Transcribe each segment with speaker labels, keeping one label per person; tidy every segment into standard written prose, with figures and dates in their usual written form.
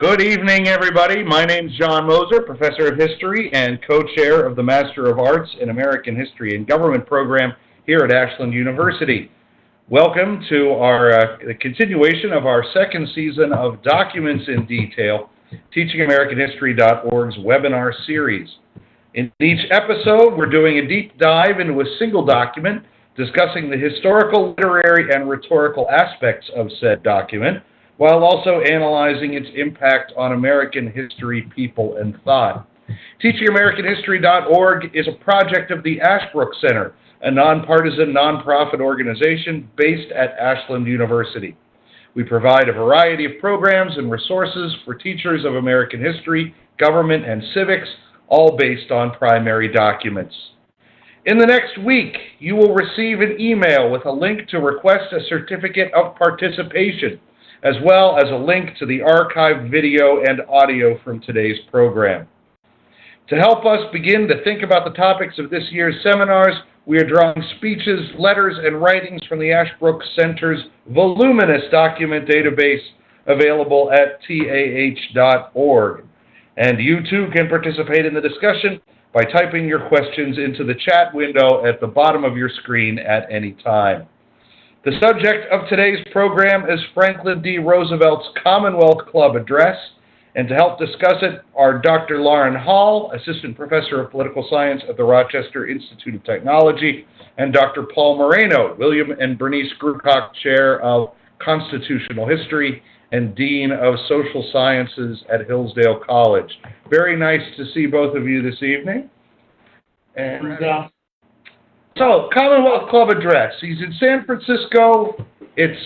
Speaker 1: Good evening, everybody. My name is John Moser, Professor of History and Co-Chair of the Master of Arts in American History and Government program here at Ashland University. Welcome to our continuation of our second season of Documents in Detail, TeachingAmericanHistory.org's webinar series. In each episode, we're doing a deep dive into a single document, discussing the historical, literary, and rhetorical aspects of said document, while also analyzing its impact on American history, people, and thought. TeachingAmericanHistory.org is a project of the Ashbrook Center, a nonpartisan nonprofit organization based at Ashland University. We provide a variety of programs and resources for teachers of American history, government, and civics, all based on primary documents. In the next week, you will receive an email with a link to request a certificate of participation, as well as a link to the archived video and audio from today's program. To help us begin to think about the topics of this year's seminars, we are drawing speeches, letters, and writings from the Ashbrook Center's voluminous document database available at TAH.org. And you too can participate in the discussion by typing your questions into the chat window at the bottom of your screen at any time. The subject of today's program is Franklin D. Roosevelt's Commonwealth Club Address, and to help discuss it are Dr. Lauren Hall, Assistant Professor of Political Science at the Rochester Institute of Technology, and Dr. Paul Moreno, William and Bernice Grucock Chair of Constitutional History and Dean of Social Sciences at Hillsdale College. Very nice to see both of you this evening. And so, Commonwealth Club Address. He's in San Francisco. It's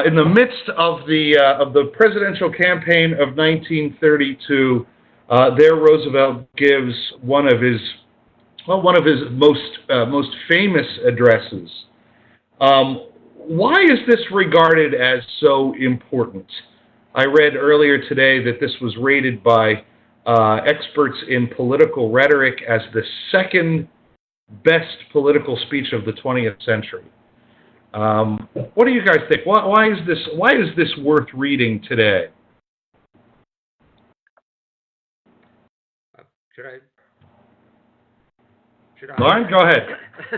Speaker 1: in the midst of the presidential campaign of 1932. There, Roosevelt gives one of his most famous addresses. Why is this regarded as so important? I read earlier today that this was rated by experts in political rhetoric as the second best political speech of the 20th century. What do you guys think? Why is this worth reading today?
Speaker 2: Should I?
Speaker 1: Lauren, go ahead.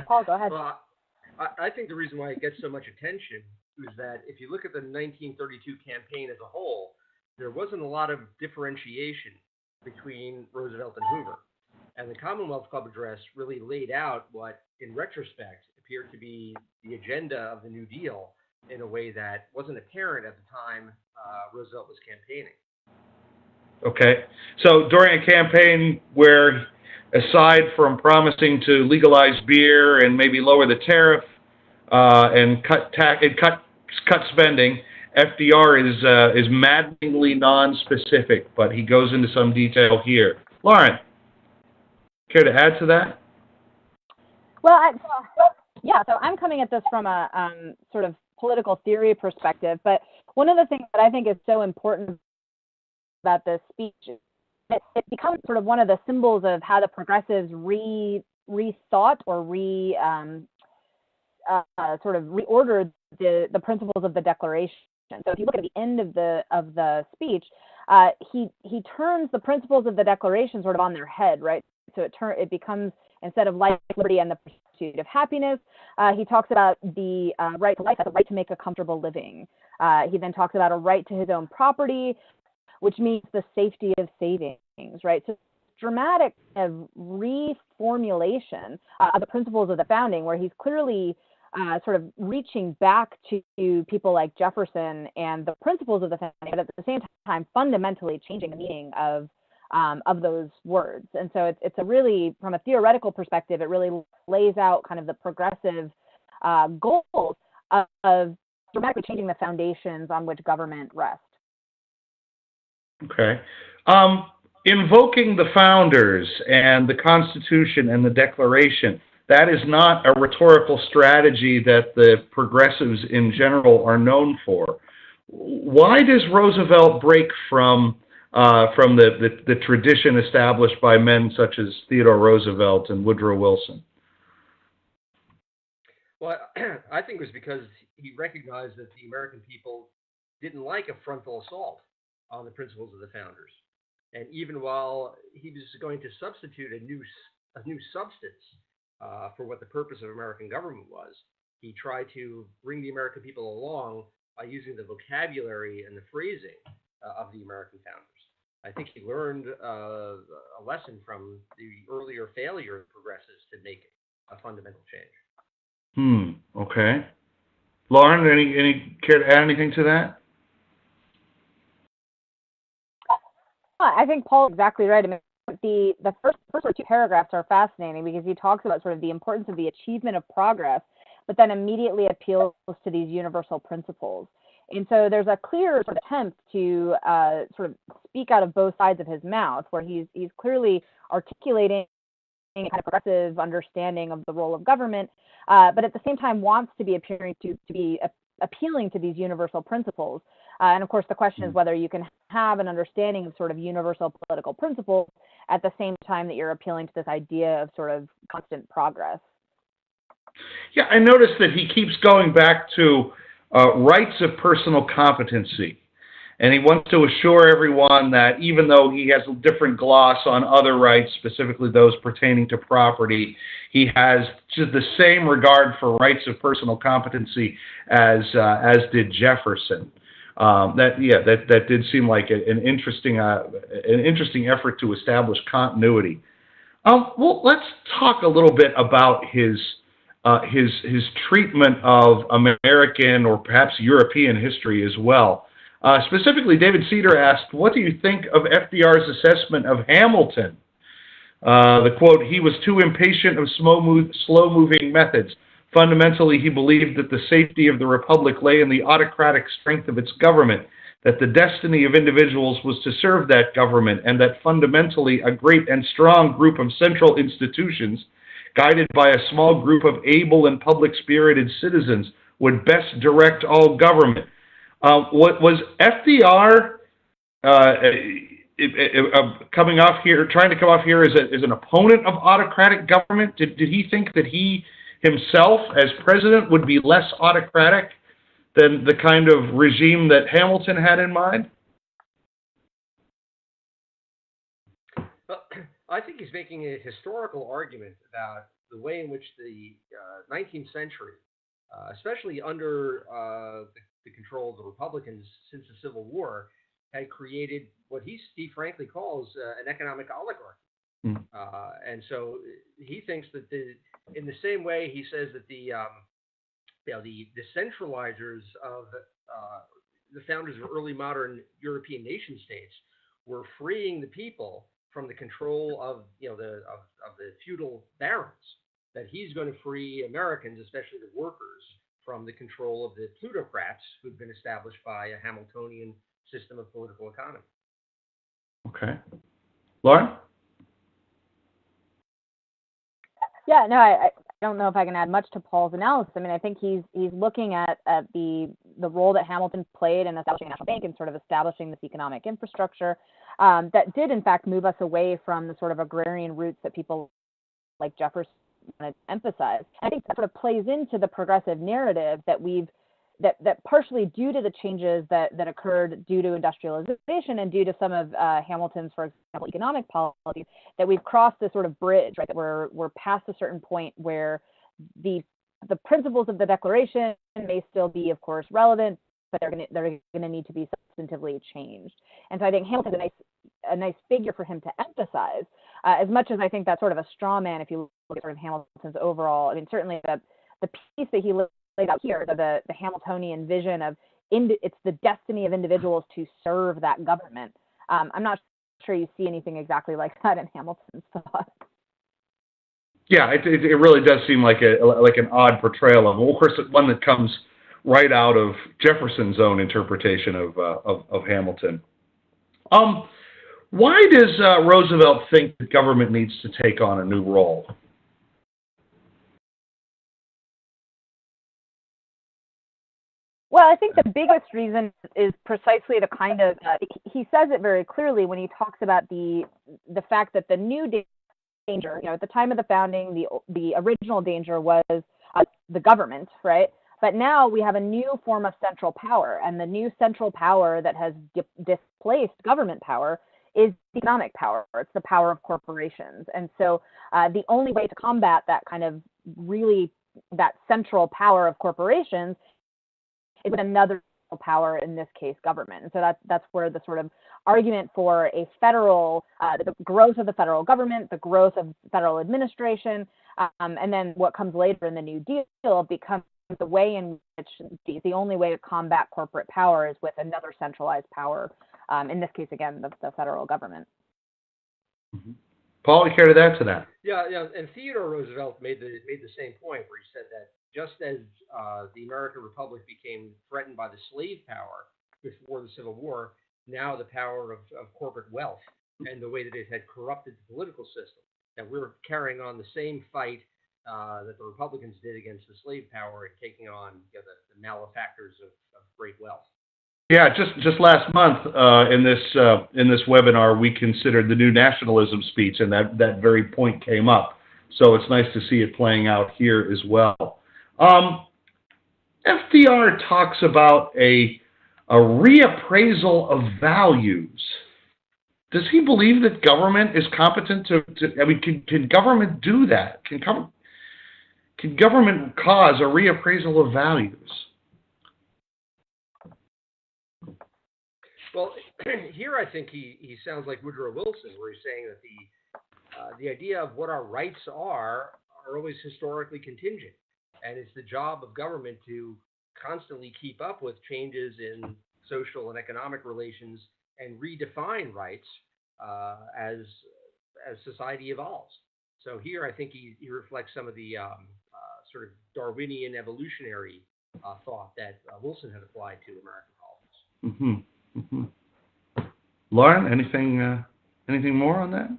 Speaker 3: Paul, go ahead.
Speaker 2: Well, I think the reason why it gets so much attention is that if you look at the 1932 campaign as a whole, there wasn't a lot of differentiation between Roosevelt and Hoover. And the Commonwealth Club Address really laid out what, in retrospect, appeared to be the agenda of the New Deal in a way that wasn't apparent at the time Roosevelt was campaigning.
Speaker 1: Okay. So during a campaign where, aside from promising to legalize beer and maybe lower the tariff and cut spending, FDR is maddeningly non-specific, but he goes into some detail here. Lauren, care to add to that?
Speaker 3: Well, so I'm coming at this from a sort of political theory perspective, but one of the things that I think is so important about this speech is that it becomes sort of one of the symbols of how the progressives rethought or sort of reordered the principles of the Declaration. So if you look at the end of the speech, he turns the principles of the Declaration sort of on their head, right? So it becomes, instead of life, liberty, and the pursuit of happiness, he talks about the right to life as a right to make a comfortable living. He then talks about a right to his own property, which means the safety of savings, right? So dramatic reformulation of the principles of the founding, where he's clearly sort of reaching back to people like Jefferson and the principles of the founding, but at the same time fundamentally changing the meaning of those words. And so it's a really, from a theoretical perspective, it really lays out kind of the progressive goals of dramatically changing the foundations on which government rests.
Speaker 1: Okay. Invoking the founders and the Constitution and the Declaration, that is not a rhetorical strategy that the progressives in general are known for. Why does Roosevelt break from the tradition established by men such as Theodore Roosevelt and Woodrow Wilson?
Speaker 2: Well, I think it was because he recognized that the American people didn't like a frontal assault on the principles of the founders. And even while he was going to substitute a new substance for what the purpose of American government was, he tried to bring the American people along by using the vocabulary and the phrasing of the American founders. I think he learned a lesson from the earlier failure of progressives to make a fundamental change.
Speaker 1: Okay. Lauren, any care to add anything to that?
Speaker 3: I think Paul's exactly right. I mean, the first sort of two paragraphs are fascinating because he talks about sort of the importance of the achievement of progress, but then immediately appeals to these universal principles. And so there's a clear sort of attempt to sort of speak out of both sides of his mouth, where he's clearly articulating a kind of progressive understanding of the role of government, but at the same time wants to be appealing to these universal principles. And of course, the question is whether you can have an understanding of sort of universal political principles at the same time that you're appealing to this idea of sort of constant progress.
Speaker 1: Yeah, I noticed that he keeps going back to rights of personal competency. And he wants to assure everyone that even though he has a different gloss on other rights, specifically those pertaining to property, he has just the same regard for rights of personal competency as did Jefferson. That did seem like an interesting effort to establish continuity. Well, let's talk a little bit about his treatment of American or perhaps European history as well. Specifically, David Cedar asked, what do you think of FDR's assessment of Hamilton? The quote, he was too impatient of slow-moving methods. Fundamentally, he believed that the safety of the republic lay in the autocratic strength of its government, that the destiny of individuals was to serve that government, and that fundamentally a great and strong group of central institutions, guided by a small group of able and public-spirited citizens, would best direct all government. What was FDR trying to come off here as an opponent of autocratic government? Did he think that he himself, as president, would be less autocratic than the kind of regime that Hamilton had in mind?
Speaker 2: Well, I think he's making a historical argument about the way in which the 19th century, especially under the control of the Republicans since the Civil War, had created what he frankly calls an economic oligarchy. And so he thinks that in the same way he says that the centralizers of the founders of early modern European nation states were freeing the people from the control of the feudal barons, that he's going to free Americans, especially the workers, from the control of the plutocrats who've been established by a Hamiltonian system of political economy.
Speaker 1: Okay. Lauren?
Speaker 3: Yeah, no, I don't know if I can add much to Paul's analysis. I mean, I think he's looking at the role that Hamilton played in establishing a national bank and sort of establishing this economic infrastructure that did, in fact, move us away from the sort of agrarian roots that people like Jefferson wanted to emphasize. I think that sort of plays into the progressive narrative that that partially due to the changes that occurred due to industrialization and due to some of Hamilton's, for example, economic policies, that we've crossed this sort of bridge, right? That we're past a certain point where the principles of the Declaration may still be, of course, relevant, but they're going to need to be substantively changed. And so I think Hamilton's a nice figure for him to emphasize, as much as I think that's sort of a straw man if you look at sort of Hamilton's overall. I mean, certainly the piece that he laid out here, the Hamiltonian vision of it's the destiny of individuals to serve that government. I'm not sure you see anything exactly like that in Hamilton's thought.
Speaker 1: Yeah, it really does seem like an odd portrayal of course, one that comes right out of Jefferson's own interpretation of Hamilton. Why does Roosevelt think the government needs to take on a new role?
Speaker 3: Well, I think the biggest reason is precisely the kind of he says it very clearly when he talks about the fact that the new danger, at the time of the founding, the original danger was the government, right? But now we have a new form of central power, and the new central power that has displaced government power is economic power. It's the power of corporations. And so the only way to combat that kind of really, that central power of corporations is with another power, in this case, government. And so that's where the sort of argument for a federal, the growth of the federal government, the growth of federal administration, and then what comes later in the New Deal becomes the way in which the only way to combat corporate power is with another centralized power. In this case, again, the federal government.
Speaker 1: Mm-hmm. Paul, you care to add to that?
Speaker 2: Yeah, and Theodore Roosevelt made the same point, where he said that just as the American Republic became threatened by the slave power before the Civil War, now the power of corporate wealth and the way that it had corrupted the political system, that we're carrying on the same fight that the Republicans did against the slave power and taking on the malefactors of great wealth.
Speaker 1: Yeah, just last month in this webinar, we considered the new nationalism speech, and that very point came up. So it's nice to see it playing out here as well. FDR talks about a reappraisal of values. Does he believe that government is competent to I mean, can government do that? Can government cause a reappraisal of values?
Speaker 2: Well, here I think he sounds like Woodrow Wilson, where he's saying that the idea of what our rights are always historically contingent, and it's the job of government to constantly keep up with changes in social and economic relations and redefine rights as society evolves. So here I think he reflects some of the sort of Darwinian evolutionary thought that Wilson had applied to American politics.
Speaker 1: Mm-hmm. Mm-hmm. Lauren, anything more on that?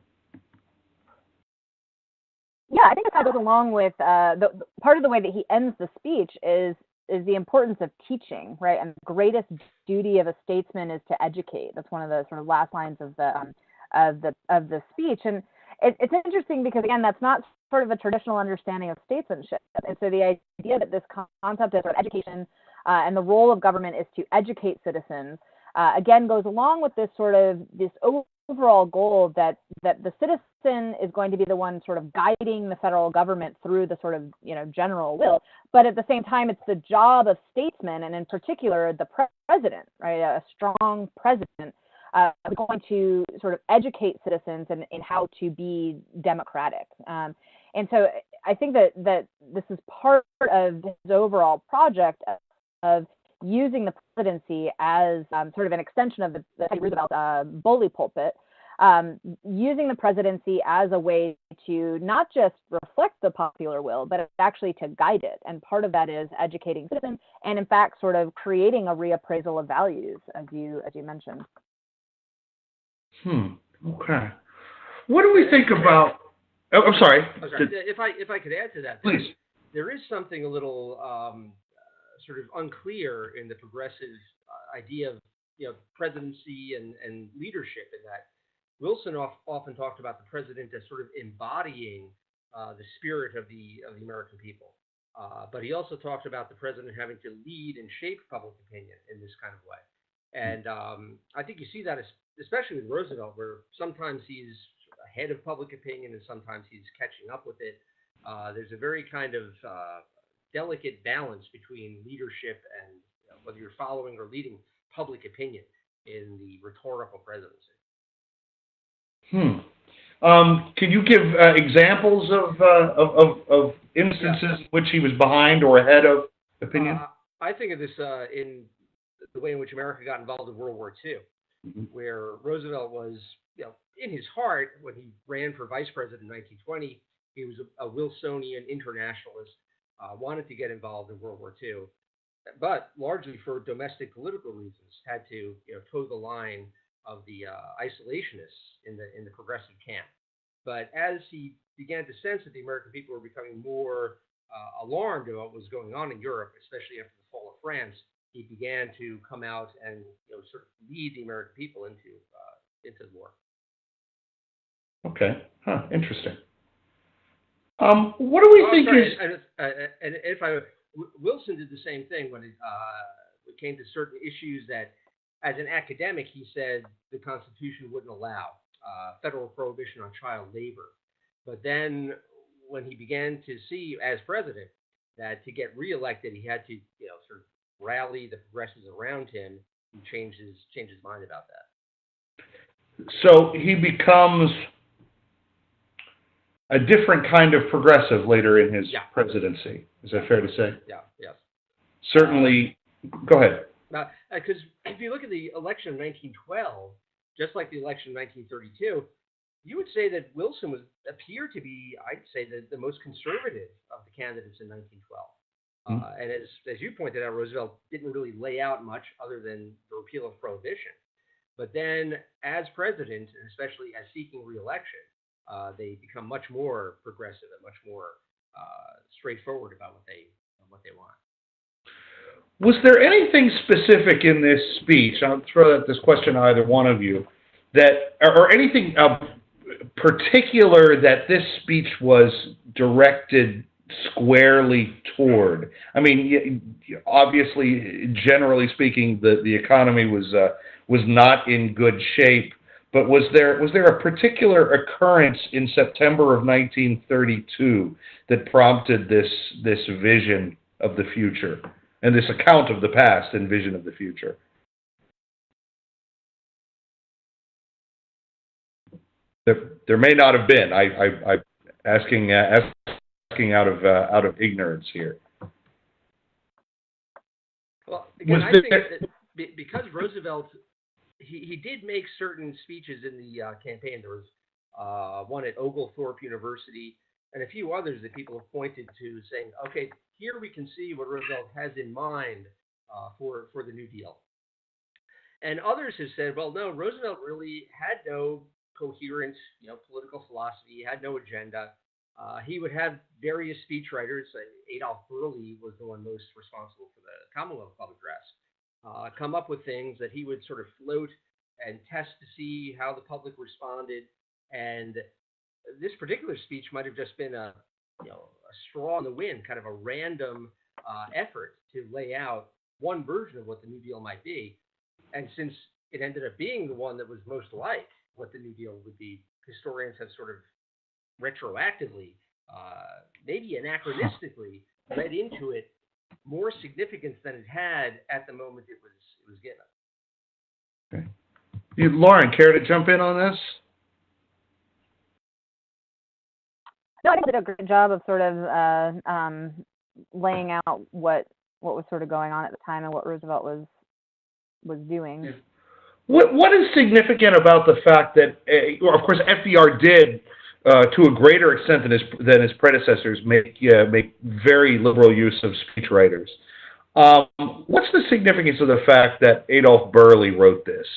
Speaker 3: Yeah, I think that goes along with the part of the way that he ends the speech is the importance of teaching, right? And the greatest duty of a statesman is to educate. That's one of the sort of last lines of the speech. And it's interesting because, again, that's not sort of a traditional understanding of statesmanship. And so the idea that this concept of education and the role of government is to educate citizens, again, goes along with this sort of this overall goal that the citizen is going to be the one sort of guiding the federal government through the sort of, general will. But at the same time, it's the job of statesmen, and in particular, the president, right? A strong president going to sort of educate citizens in how to be democratic. And so I think that this is part of his overall project of using the presidency as sort of an extension of the Teddy Roosevelt bully pulpit, using the presidency as a way to not just reflect the popular will, but actually to guide it. And part of that is educating citizens and, in fact, sort of creating a reappraisal of values, as you mentioned.
Speaker 1: Okay. What do we think about? Oh, I'm sorry.
Speaker 2: If I could add to that,
Speaker 1: please.
Speaker 2: There is something a little sort of unclear in the progressive idea of presidency and leadership, in that Wilson often talked about the president as sort of embodying the spirit of the American people, but he also talked about the president having to lead and shape public opinion in this kind of way. And I think you see that especially with Roosevelt, where sometimes he's ahead of public opinion and sometimes he's catching up with it. There's a very kind of delicate balance between leadership and whether you're following or leading public opinion in the rhetorical presidency.
Speaker 1: Can you give examples of instances in which he was behind or ahead of opinion?
Speaker 2: I think of this in the way in which America got involved in World War II, where Roosevelt was, in his heart, when he ran for vice president in 1920, he was a Wilsonian internationalist, wanted to get involved in World War II, but largely for domestic political reasons, had to toe the line of the isolationists in the progressive camp. But as he began to sense that the American people were becoming more alarmed about what was going on in Europe, especially after the fall of France, he began to come out and sort of lead the American people into the war.
Speaker 1: Okay. Interesting. What do we think is?
Speaker 2: And if I Wilson did the same thing when it came to certain issues that, as an academic, he said the Constitution wouldn't allow federal prohibition on child labor. But then, when he began to see, as president, that to get reelected, he had to, sort of rally the progressives around him and change his mind about that.
Speaker 1: So he becomes a different kind of progressive later in his presidency. Is that fair to say?
Speaker 2: Yeah, yes.
Speaker 1: Certainly. Go ahead.
Speaker 2: Because if you look at the election of 1912, just like the election of 1932, you would say that Wilson appeared to be, I'd say, the most conservative of the candidates in 1912. And as you pointed out, Roosevelt didn't really lay out much other than the repeal of prohibition. But then, as president, and especially as seeking re-election, they become much more progressive and much more straightforward about what they want.
Speaker 1: Was there anything specific in this speech? I'll throw out this question to either one of you, or anything particular that this speech was directed squarely toward? I mean, obviously, generally speaking, the economy was not in good shape. But was there a particular occurrence in September of 1932 that prompted this vision of the future and this account of the past and vision of the future? There may not have been. I'm asking out of ignorance here.
Speaker 2: Well, again, I think that because Roosevelt, he did make certain speeches in the campaign. There was one at Oglethorpe University and a few others that people have pointed to, saying, "Okay, here we can see what Roosevelt has in mind for the New Deal." And others have said, "Well, no, Roosevelt really had no coherent, political philosophy. He had no agenda. He would have various speechwriters. Adolph Burley was the one most responsible for the Commonwealth Club address. Come up with things that he would sort of float and test to see how the public responded. And this particular speech might have just been a straw in the wind, kind of a random effort to lay out one version of what the New Deal might be. And since it ended up being the one that was most like what the New Deal would be, historians have sort of retroactively, maybe anachronistically, read into it more significance than it had at the moment it was given."
Speaker 1: Okay. Lauren, care to jump in on this?
Speaker 3: No, I think they did a great job of sort of laying out what was sort of going on at the time and what Roosevelt was doing.
Speaker 1: Yeah. What is significant about the fact that, of course, FDR did, to a greater extent than his predecessors, make very liberal use of speechwriters? What's the significance of the fact that Adolph Burley wrote this?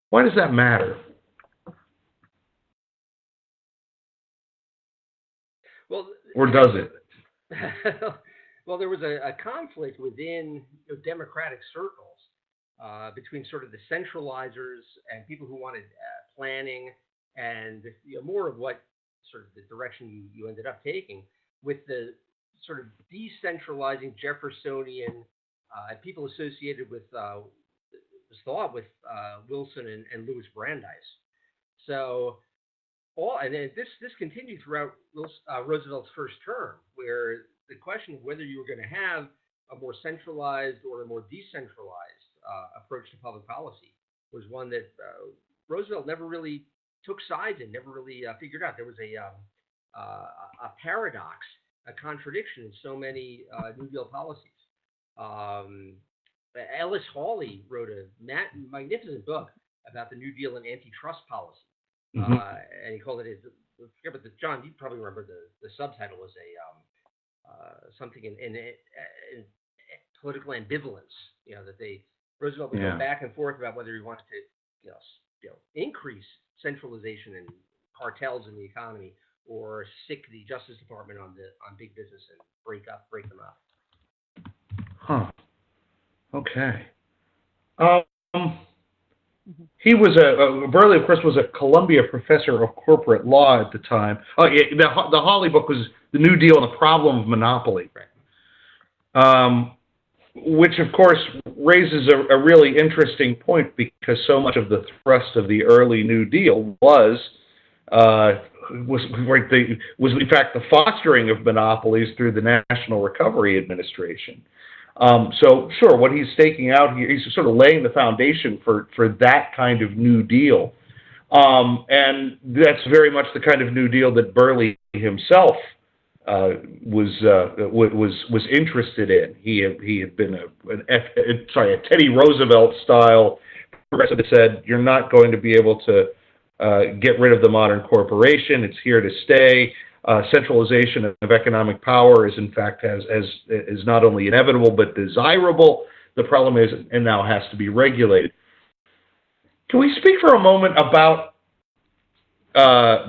Speaker 1: Why does that matter?
Speaker 2: Well,
Speaker 1: or does it?
Speaker 2: Well, there was a conflict within democratic circles between sort of the centralizers and people who wanted planning and more of what sort of the direction you ended up taking, with the sort of decentralizing Jeffersonian people associated with was thought with Wilson and Louis Brandeis. So and then this continued throughout Roosevelt's first term, where the question of whether you were going to have a more centralized or a more decentralized approach to public policy was one that Roosevelt never really took sides in, never really figured out. There was a paradox, a contradiction in so many New Deal policies. Ellis Hawley wrote a magnificent book about the New Deal and antitrust policy. And he called it, John, you probably remember the subtitle was something in political ambivalence. That Roosevelt would go back and forth about whether he wanted to increase centralization and cartels in the economy or sick the Justice Department on big business and break them up.
Speaker 1: Huh. Okay. He was Burley, of course, was a Columbia professor of corporate law at the time. Oh, yeah, the Hawley book was The New Deal and the Problem of Monopoly, which, of course, raises a really interesting point because so much of the thrust of the early New Deal was in fact the fostering of monopolies through the National Recovery Administration. So sure, what he's staking out here, he's sort of laying the foundation for that kind of New Deal, and that's very much the kind of New Deal that Burley himself was interested in. He had been a Teddy Roosevelt style progressive that said you're not going to be able to get rid of the modern corporation. It's here to stay. Centralization of economic power is, in fact, is not only inevitable but desirable. The problem is, it now has to be regulated. Can we speak for a moment about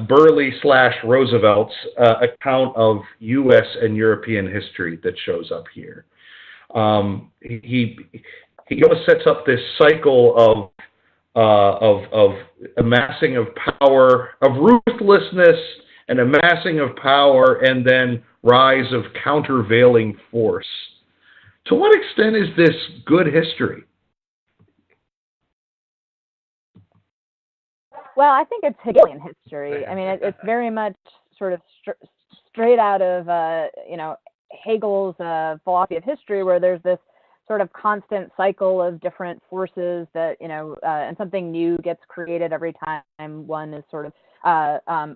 Speaker 1: Burley/Roosevelt's account of U.S. and European history that shows up here? He sets up this cycle of amassing of power, of ruthlessness, and amassing of power, and then rise of countervailing force. To what extent is this good history?
Speaker 3: Well, I think it's Hegelian history. I mean, it's very much sort of straight out of Hegel's philosophy of history, where there's this sort of constant cycle of different forces that and something new gets created every time one is sort of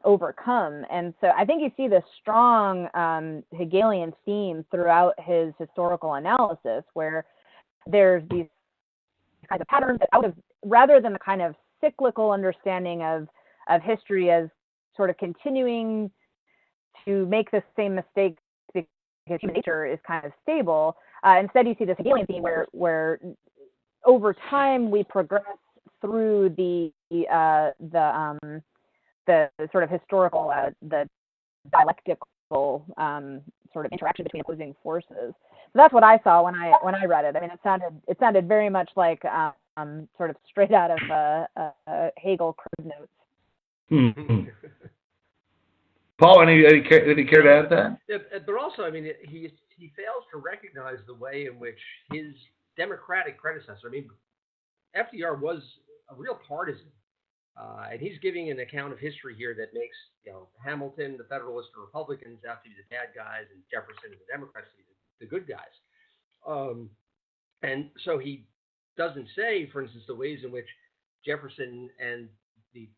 Speaker 3: overcome. And so I think you see this strong Hegelian theme throughout his historical analysis, where there's these kinds of patterns that rather than the kind of cyclical understanding of history as sort of continuing to make the same mistakes because human nature is kind of stable. Instead, you see this Hegelian theme where over time we progress through the sort of historical, the dialectical sort of interaction between opposing forces. So that's what I saw when I read it. I mean, it sounded very much like sort of straight out of Hegel Crib Notes.
Speaker 1: Hmm. Paul, any care to add that?
Speaker 2: Yeah, but also, I mean, he fails to recognize the way in which his Democratic predecessor, I mean, FDR was a real partisan, and he's giving an account of history here that makes Hamilton, the Federalists, the Republicans out to be the bad guys, and Jefferson and the Democrats to be the good guys. And so he doesn't say, for instance, the ways in which Jefferson and the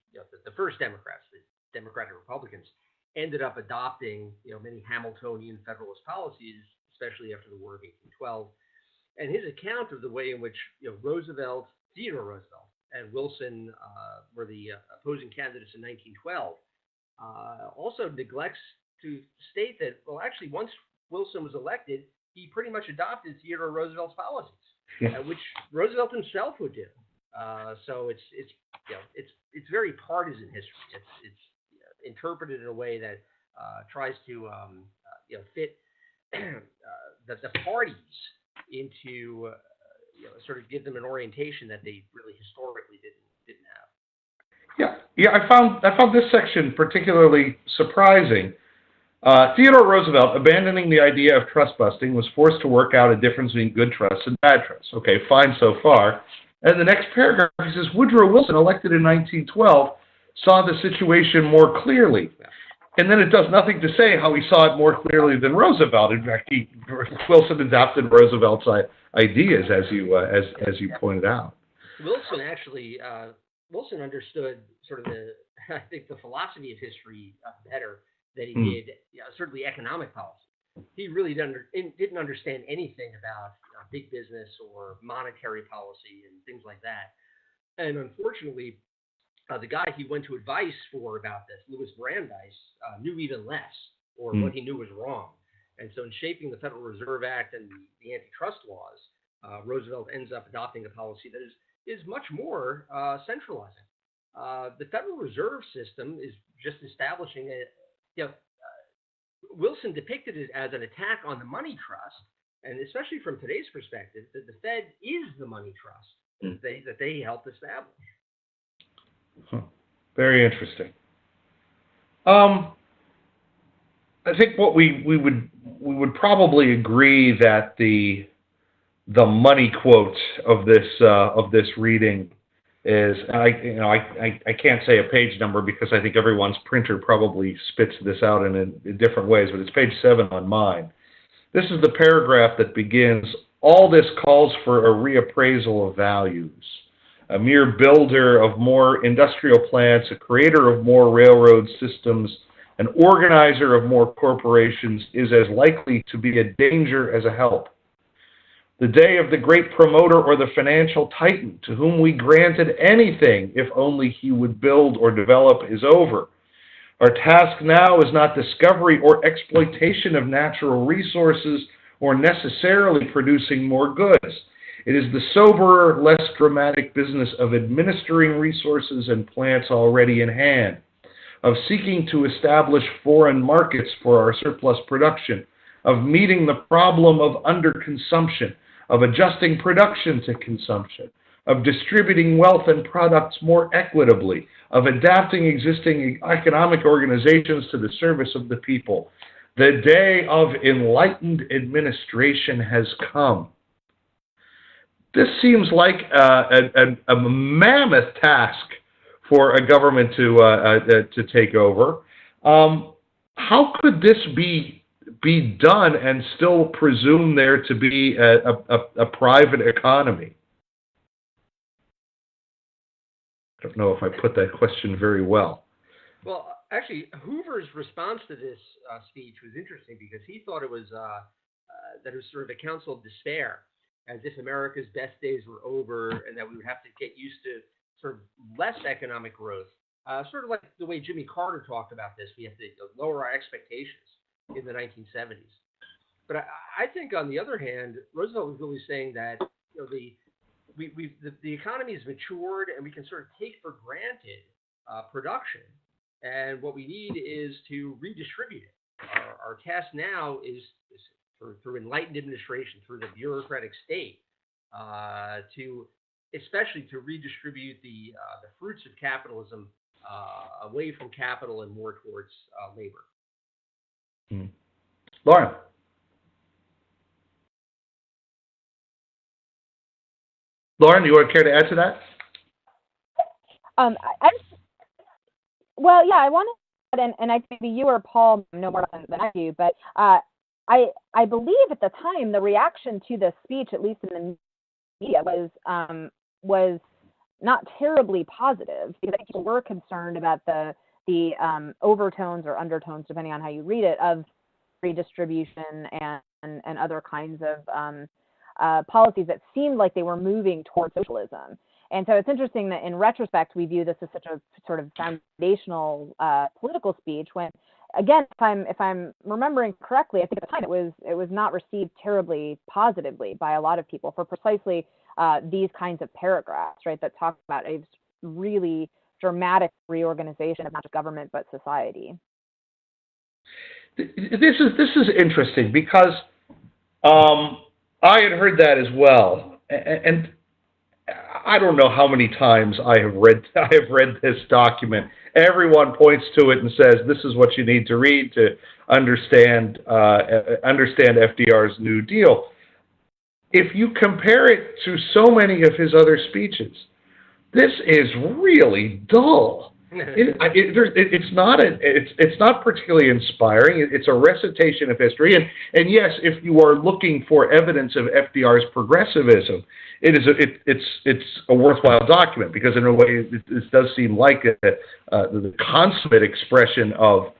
Speaker 2: first Democrats, the Democratic Republicans, ended up adopting many Hamiltonian Federalist policies, especially after the War of 1812. And his account of the way in which Theodore Roosevelt, and Wilson were the opposing candidates in 1912, also neglects to state that, well, actually, once Wilson was elected, he pretty much adopted Theodore Roosevelt's policies, which Roosevelt himself would do. So it's very partisan history. It's interpreted in a way that tries to fit the parties into sort of give them an orientation that they really historically didn't have.
Speaker 1: Yeah. I found this section particularly surprising. Theodore Roosevelt, abandoning the idea of trust busting, was forced to work out a difference between good trust and bad trust. Okay, fine so far. And the next paragraph, he says, Woodrow Wilson, elected in 1912, saw the situation more clearly. And then it does nothing to say how he saw it more clearly than Roosevelt. In fact, Wilson adopted Roosevelt's ideas, as you pointed out.
Speaker 2: Wilson actually understood sort of the philosophy of history better than he did certainly economic policy. He really didn't understand anything about big business or monetary policy and things like that. And unfortunately, the guy he went to advice for about this, Louis Brandeis, knew even less, or what he knew was wrong. And so in shaping the Federal Reserve Act and the antitrust laws, Roosevelt ends up adopting a policy that is much more centralizing. The Federal Reserve System is just establishing Wilson depicted it as an attack on the money trust, and especially from today's perspective, that the Fed is the money trust. that they helped establish.
Speaker 1: Very interesting. I think what we would probably agree that the money quote of this reading is, I can't say a page number because I think everyone's printer probably spits this out in different ways, but it's page 7 on mine. This is the paragraph that begins, "All this calls for a reappraisal of values. A mere builder of more industrial plants, a creator of more railroad systems, an organizer of more corporations is as likely to be a danger as a help. The day of the great promoter or the financial titan to whom we granted anything if only he would build or develop is over. Our task now is not discovery or exploitation of natural resources or necessarily producing more goods. It is the soberer, less dramatic business of administering resources and plants already in hand, of seeking to establish foreign markets for our surplus production, of meeting the problem of underconsumption, of adjusting production to consumption, of distributing wealth and products more equitably, of adapting existing economic organizations to the service of the people. The day of enlightened administration has come." This seems like a mammoth task for a government to take over. How could this be done and still presume there to be a private economy? I don't know if I put that question very well.
Speaker 2: Well, actually, Hoover's response to this speech was interesting because he thought it was that it was sort of a counsel of despair, as if America's best days were over and that we would have to get used to sort of less economic growth. Sort of like the way Jimmy Carter talked about this. We have to lower our expectations in the 1970s. But I think, on the other hand, Roosevelt was really saying that the economy has matured and we can sort of take for granted production. And what we need is to redistribute it. Our task now is through enlightened administration, through the bureaucratic state, especially to redistribute the fruits of capitalism away from capital and more towards labor.
Speaker 1: Lauren? Lauren, you want to care to add to that?
Speaker 3: Well, yeah, I want to, and I think you or Paul know more than I do, but I believe at the time the reaction to this speech, at least in the media, was not terribly positive, because I think people were concerned about the overtones or undertones, depending on how you read it, of redistribution and other kinds of policies that seemed like they were moving towards socialism. And so it's interesting that in retrospect we view this as such a sort of foundational political speech, when, again, if I'm remembering correctly, I think at the time it was not received terribly positively by a lot of people for precisely these kinds of paragraphs, right, that talk about a really dramatic reorganization of not just government but society.
Speaker 1: This is interesting because I had heard that as well, and I don't know how many times I have read this document. Everyone points to it and says, "This is what you need to read to understand FDR's New Deal." If you compare it to so many of his other speeches, this is really dull. It's not particularly inspiring. It's a recitation of history, and yes, if you are looking for evidence of FDR's progressivism, it's a worthwhile document, because in a way this does seem like the consummate expression of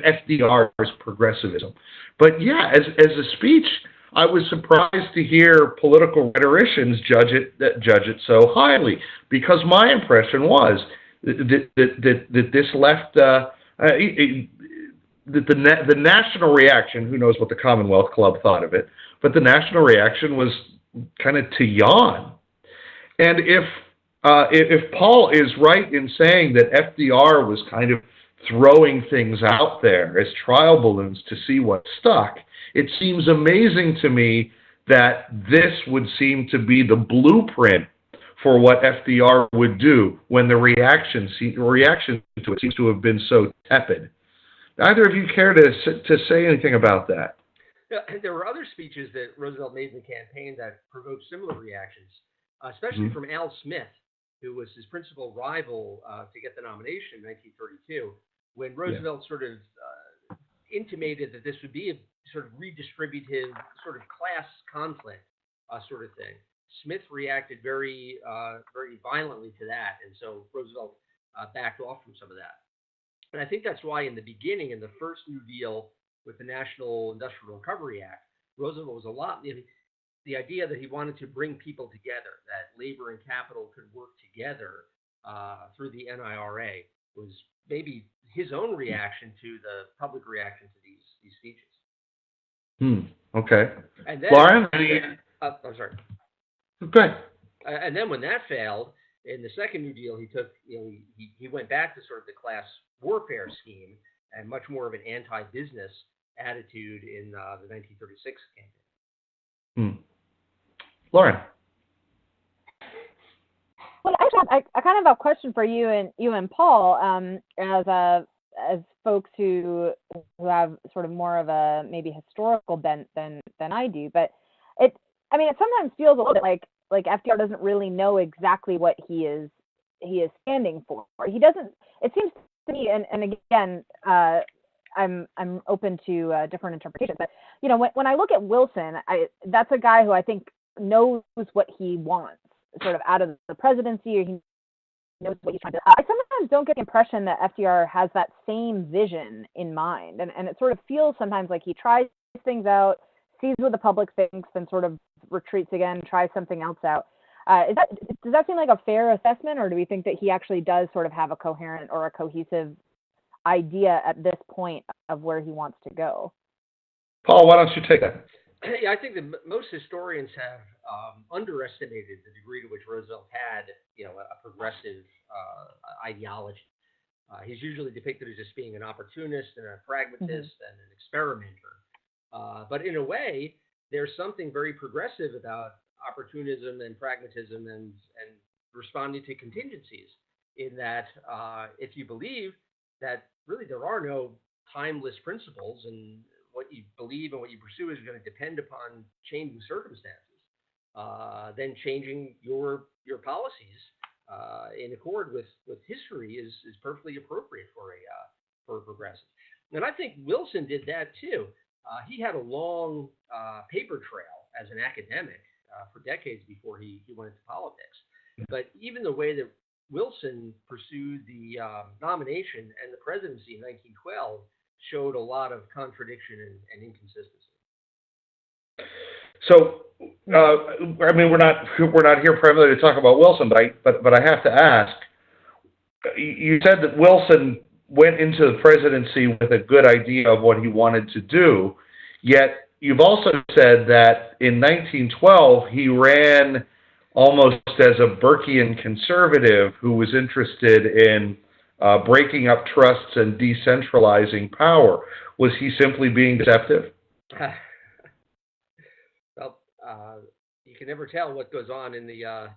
Speaker 1: FDR's progressivism. But yeah, as a speech, I was surprised to hear political rhetoricians judge it so highly, because my impression was that this left that the national reaction. Who knows what the Commonwealth Club thought of it? But the national reaction was kind of to yawn. And if Paul is right in saying that FDR was kind of throwing things out there as trial balloons to see what stuck, it seems amazing to me that this would seem to be the blueprint for what FDR would do when the reaction to it seems to have been so tepid. Either of you care to say anything about that?
Speaker 2: There were other speeches that Roosevelt made in the campaign that provoked similar reactions, especially from Al Smith, who was his principal rival to get the nomination in 1932, when Roosevelt sort of intimated that this would be a sort of redistributive, sort of class conflict sort of thing. Smith reacted very violently to that, and so Roosevelt backed off from some of that. And I think that's why in the beginning, in the first New Deal with the National Industrial Recovery Act, Roosevelt was the idea that he wanted to bring people together, that labor and capital could work together through the NIRA, was maybe his own reaction to the public reaction to these speeches.
Speaker 1: Okay.
Speaker 2: And then,
Speaker 1: Lauren?
Speaker 2: I'm sorry.
Speaker 1: Go ahead.
Speaker 2: And then when that failed, in the second New Deal, he went back to sort of the class warfare scheme and much more of an anti-business attitude in the 1936 campaign.
Speaker 1: Lauren?
Speaker 3: Well, actually, I kind of have a question for you and Paul, as folks who have sort of more of a maybe historical bent than I do. But it sometimes feels a little bit like FDR doesn't really know exactly what he is standing for. He doesn't. It seems to me, and again, I'm open to different interpretations. But when I look at Wilson, that's a guy who I think knows what he wants, sort of out of the presidency, or he knows what he's trying to. I sometimes don't get the impression that FDR has that same vision in mind, and it sort of feels sometimes like he tries things out, sees what the public thinks, then sort of retreats again, tries something else out. Does that seem like a fair assessment, or do we think that he actually does sort of have a coherent or a cohesive idea at this point of where he wants to go?
Speaker 1: Paul, why don't you take that?
Speaker 2: Yeah, I think that most historians have underestimated the degree to which Roosevelt had, a progressive ideology. He's usually depicted as just being an opportunist and a pragmatist and an experimenter. But in a way, there's something very progressive about opportunism and pragmatism and responding to contingencies, in that if you believe that really there are no timeless principles, and what you believe and what you pursue is going to depend upon changing circumstances, then changing your policies in accord with history is perfectly appropriate for a progressive. And I think Wilson did that too. He had a long paper trail as an academic for decades before he went into politics. But even the way that Wilson pursued the nomination and the presidency in 1912 showed a lot of contradiction and inconsistency.
Speaker 1: So, we're not here primarily to talk about Wilson, but I have to ask. You said that Wilson went into the presidency with a good idea of what he wanted to do, yet you've also said that in 1912 he ran almost as a Burkean conservative who was interested in breaking up trusts and decentralizing power. Was he simply being deceptive?
Speaker 2: Well, you can never tell what goes on in the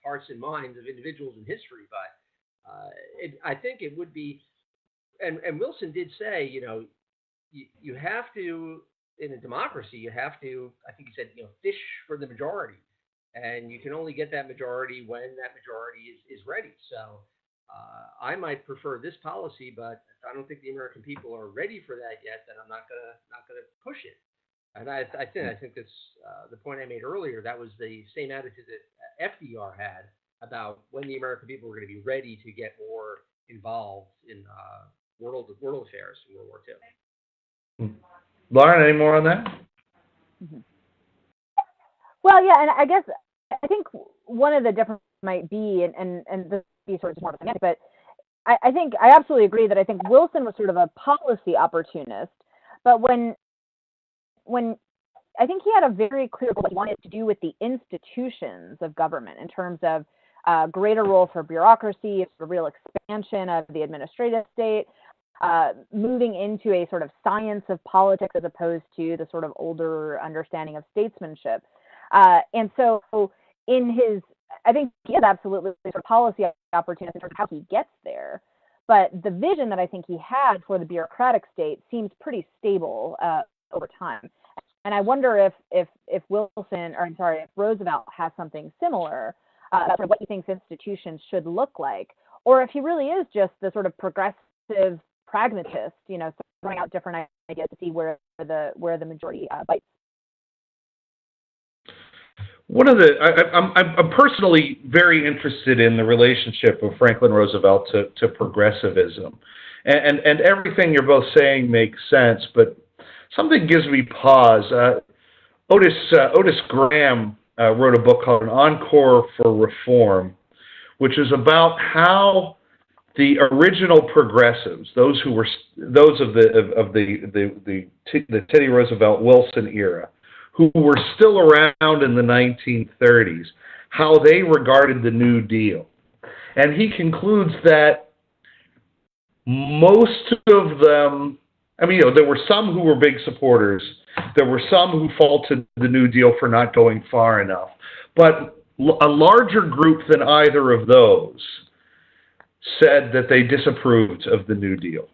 Speaker 2: hearts and minds of individuals in history, but I think it would be, and Wilson did say, you have to, in a democracy, you have to, I think he said, fish for the majority. And you can only get that majority when that majority is ready. So I might prefer this policy, but if I don't think the American people are ready for that yet, then I'm not gonna push it. And I think that's the point I made earlier. That was the same attitude that FDR had about when the American people were going to be ready to get more involved in world affairs in World War II.
Speaker 1: Lauren, any more on that?
Speaker 3: Well, yeah, and I think one of the differences might be, and this is sort of more of a semantic, but I think I absolutely agree that I think Wilson was sort of a policy opportunist, but when I think he had a very clear goal what he wanted to do with the institutions of government in terms of greater role for bureaucracy, a real expansion of the administrative state. moving into a sort of science of politics as opposed to the sort of older understanding of statesmanship. And so I think he has absolutely sort of policy opportunities in terms of how he gets there. But the vision that I think he had for the bureaucratic state seems pretty stable over time. And I wonder if Roosevelt has something similar, sort of what he thinks institutions should look like, or if he really is just the sort of progressive pragmatist, throwing out different ideas to see where the majority bites.
Speaker 1: I'm personally very interested in the relationship of Franklin Roosevelt to progressivism, and everything you're both saying makes sense, but something gives me pause. Otis Graham wrote a book called An Encore for Reform, which is about how the original progressives, those of the Teddy Roosevelt Wilson era, who were still around in the 1930s, how they regarded the New Deal. And he concludes that most of them, there were some who were big supporters, there were some who faulted the New Deal for not going far enough, but a larger group than either of those said that they disapproved of the New Deal.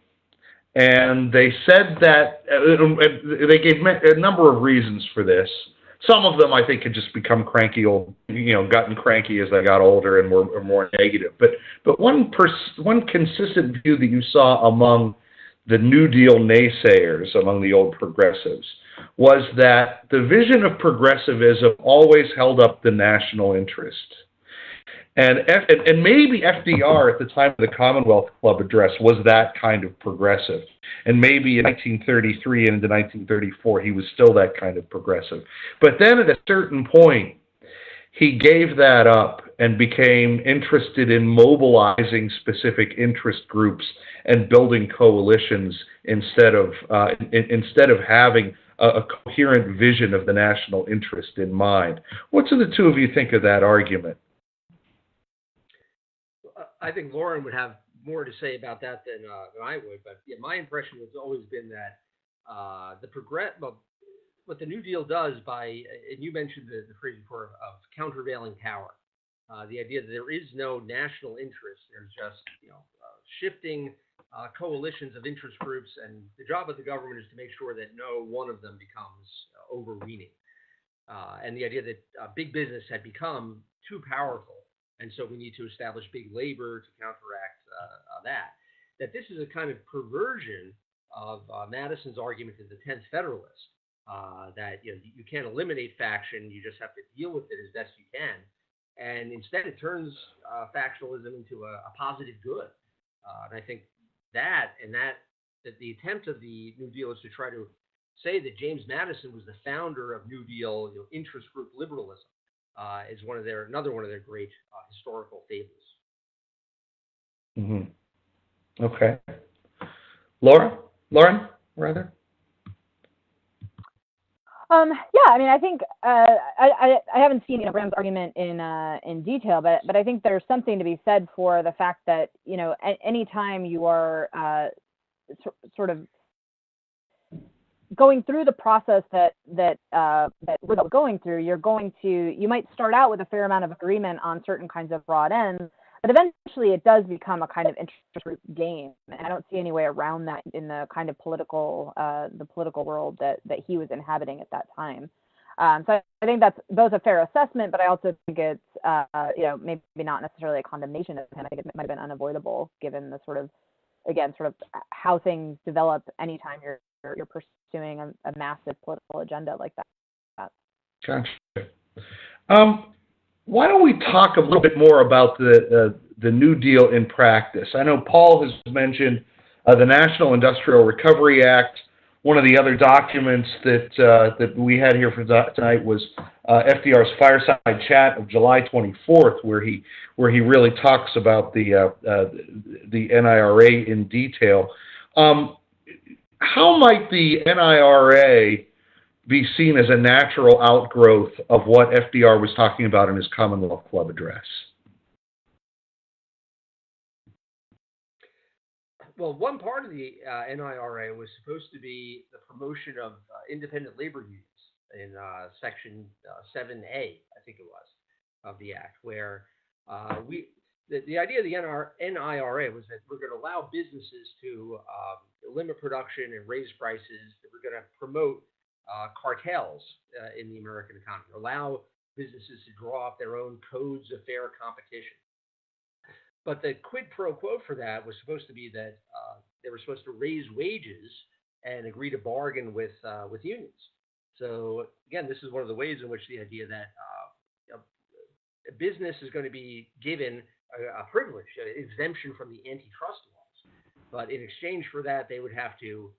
Speaker 1: And they said that, they gave a number of reasons for this. Some of them, I think, had just become gotten cranky as they got older and were more negative. But one consistent view that you saw among the New Deal naysayers, among the old progressives, was that the vision of progressivism always held up the national interest. And maybe FDR at the time of the Commonwealth Club address was that kind of progressive. And maybe in 1933 and into 1934, he was still that kind of progressive. But then at a certain point, he gave that up and became interested in mobilizing specific interest groups and building coalitions instead of having a coherent vision of the national interest in mind. What do the two of you think of that argument?
Speaker 2: I think Lauren would have more to say about that than I would, but yeah, my impression has always been that what the New Deal does and you mentioned the phrase before of countervailing power, the idea that there is no national interest, there's just shifting coalitions of interest groups, and the job of the government is to make sure that no one of them becomes overweening, and the idea that big business had become too powerful. And so we need to establish big labor to counteract that this is a kind of perversion of Madison's argument in the 10th Federalist, that you can't eliminate faction, you just have to deal with it as best you can. And instead it turns factionalism into a positive good. And I think that the attempt of the New Deal is to try to say that James Madison was the founder of New Deal interest group liberalism. Is another one of their great historical fables.
Speaker 1: Mm-hmm. Okay, Lauren, rather.
Speaker 3: Yeah, I think I haven't seen Graham's argument in detail, but I think there's something to be said for the fact that anytime you are sort of going through the process that we're going through, you might start out with a fair amount of agreement on certain kinds of broad ends, but eventually it does become a kind of interest group game. And I don't see any way around that in the kind of political world that he was inhabiting at that time. So I think that's both a fair assessment, but I also think it's maybe not necessarily a condemnation of him. I think it might have been unavoidable given the sort of how things develop anytime you're pursuing a massive political agenda like that.
Speaker 1: Gotcha. Why don't we talk a little bit more about the New Deal in practice? I know Paul has mentioned the National Industrial Recovery Act. One of the other documents that we had here for tonight was FDR's fireside chat of July 24th, where he really talks about the NIRA in detail. How might the NIRA be seen as a natural outgrowth of what FDR was talking about in his Commonwealth Club address?
Speaker 2: Well, one part of the NIRA was supposed to be the promotion of independent labor unions in Section 7A, I think it was, of the Act, where the idea of the NIRA was that we're going to allow businesses to limit production and raise prices, that we're going to promote cartels in the American economy, allow businesses to draw up their own codes of fair competition. But the quid pro quo for that was supposed to be that they were supposed to raise wages and agree to bargain with unions. So again, this is one of the ways in which the idea that a business is going to be given a privilege, an exemption from the antitrust laws, but in exchange for that, they would have to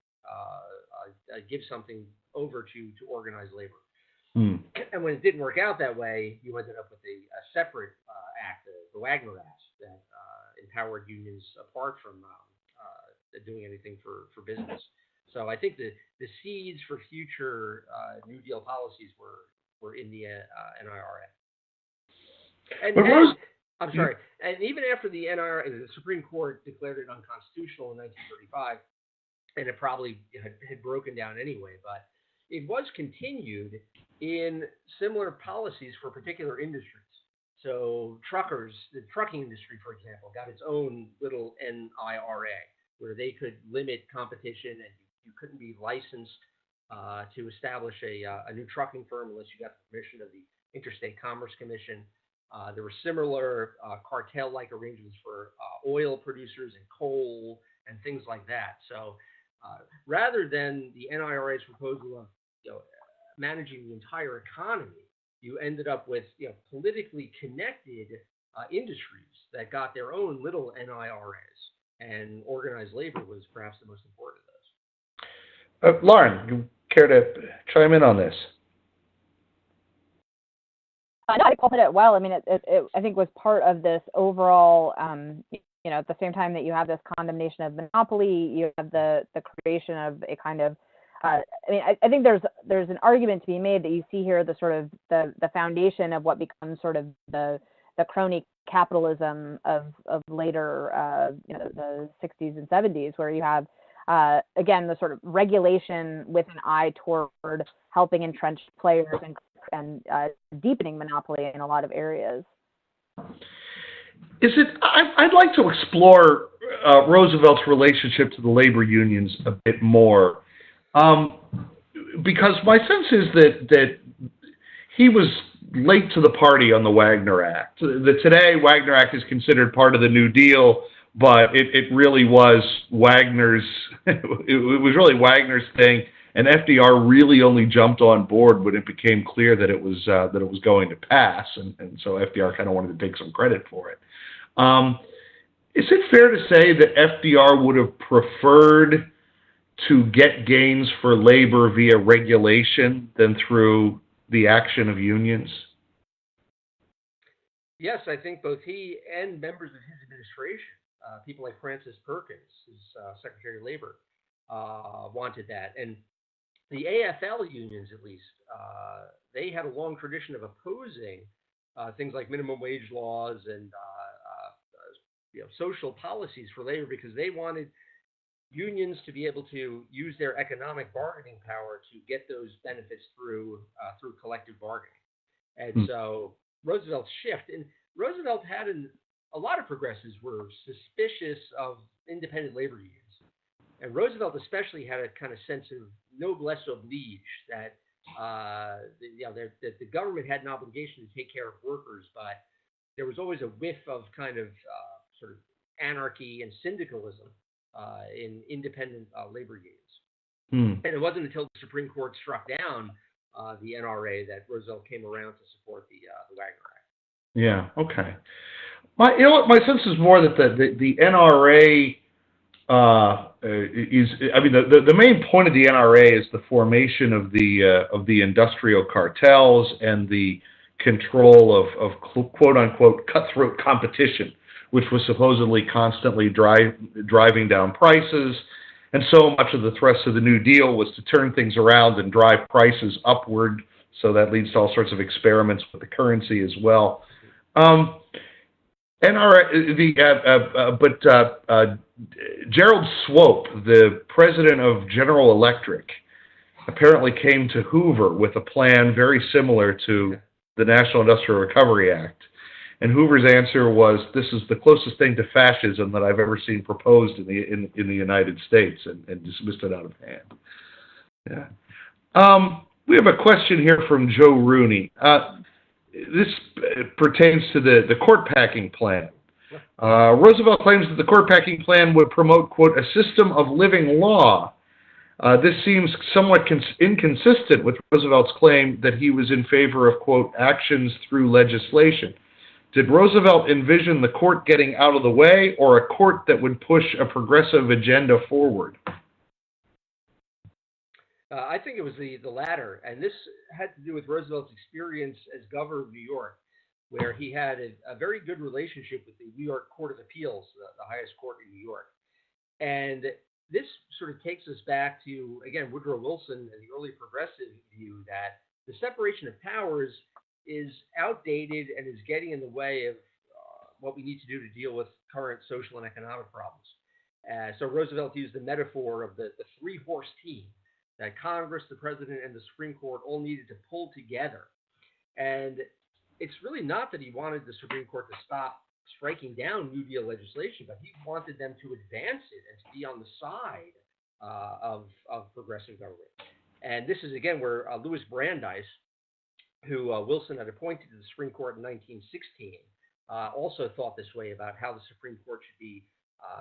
Speaker 2: give something over to organized labor. And when it didn't work out that way, you ended up with a separate act, the Wagner Act, that empowered unions apart from doing anything for business. So I think the seeds for future New Deal policies were in the NIRA. I'm sorry. And even after the NIRA, the Supreme Court declared it unconstitutional in 1935, and it probably had broken down anyway, but it was continued in similar policies for particular industries. So truckers, the trucking industry, for example, got its own little NIRA where they could limit competition, and you couldn't be licensed to establish a new trucking firm unless you got the permission of the Interstate Commerce Commission. There were similar cartel-like arrangements for oil producers and coal and things like that. So rather than the NIRA's proposal of managing the entire economy, you ended up with politically connected industries that got their own little NIRAs, and organized labor was perhaps the most important of those.
Speaker 1: Lauren, you care to chime in on this?
Speaker 3: No, I put it well. I mean, it I think was part of this overall, at the same time that you have this condemnation of monopoly, you have the creation of a kind of, I think there's an argument to be made that you see here the sort of the foundation of what becomes sort of the crony capitalism of later, the 60s and 70s, where you have, again, the sort of regulation with an eye toward helping entrenched players and deepening monopoly in a lot of areas.
Speaker 1: I'd like to explore Roosevelt's relationship to the labor unions a bit more, because my sense is that he was late to the party on the Wagner Act. Today, Wagner Act is considered part of the New Deal, but it really was Wagner's. It was really Wagner's thing. And FDR really only jumped on board when it became clear that it was going to pass, and so FDR kind of wanted to take some credit for it. Is it fair to say that FDR would have preferred to get gains for labor via regulation than through the action of unions?
Speaker 2: Yes, I think both he and members of his administration, people like Francis Perkins, his Secretary of Labor, wanted that. And the AFL unions, at least, they had a long tradition of opposing things like minimum wage laws and social policies for labor, because they wanted unions to be able to use their economic bargaining power to get those benefits through collective bargaining. And so Roosevelt's shift, and Roosevelt had a lot of progressives were suspicious of independent labor unions. And Roosevelt especially had a kind of sense of noblesse oblige, that that the government had an obligation to take care of workers, but there was always a whiff of kind of sort of anarchy and syndicalism in independent labor unions. And it wasn't until the Supreme Court struck down the NRA that Roosevelt came around to support the Wagner Act.
Speaker 1: Yeah. Okay. My sense is more that the NRA. The main point of the NRA is the formation of the industrial cartels and the control of quote unquote cutthroat competition, which was supposedly constantly driving down prices. And so much of the thrust of the New Deal was to turn things around and drive prices upward. So that leads to all sorts of experiments with the currency as well. Gerald Swope, the president of General Electric, apparently came to Hoover with a plan very similar to the National Industrial Recovery Act. And Hoover's answer was, "This is the closest thing to fascism that I've ever seen proposed in the United States," and dismissed it out of hand. Yeah. We have a question here from Joe Rooney. This pertains to the court packing plan. Roosevelt claims that the court packing plan would promote, quote, "a system of living law." This seems somewhat inconsistent with Roosevelt's claim that he was in favor of, quote, "actions through legislation." Did Roosevelt envision the court getting out of the way, or a court that would push a progressive agenda forward?
Speaker 2: I think it was the latter, and this had to do with Roosevelt's experience as governor of New York, where he had a very good relationship with the New York Court of Appeals, the highest court in New York. And this sort of takes us back to, again, Woodrow Wilson and the early progressive view that the separation of powers is outdated and is getting in the way of what we need to do to deal with current social and economic problems. So Roosevelt used the metaphor of the three-horse team, that Congress, the president, and the Supreme Court all needed to pull together. And it's really not that he wanted the Supreme Court to stop striking down New Deal legislation, but he wanted them to advance it and to be on the side of progressive government. And this is, again, where Louis Brandeis, who Wilson had appointed to the Supreme Court in 1916, also thought this way about how the Supreme Court should be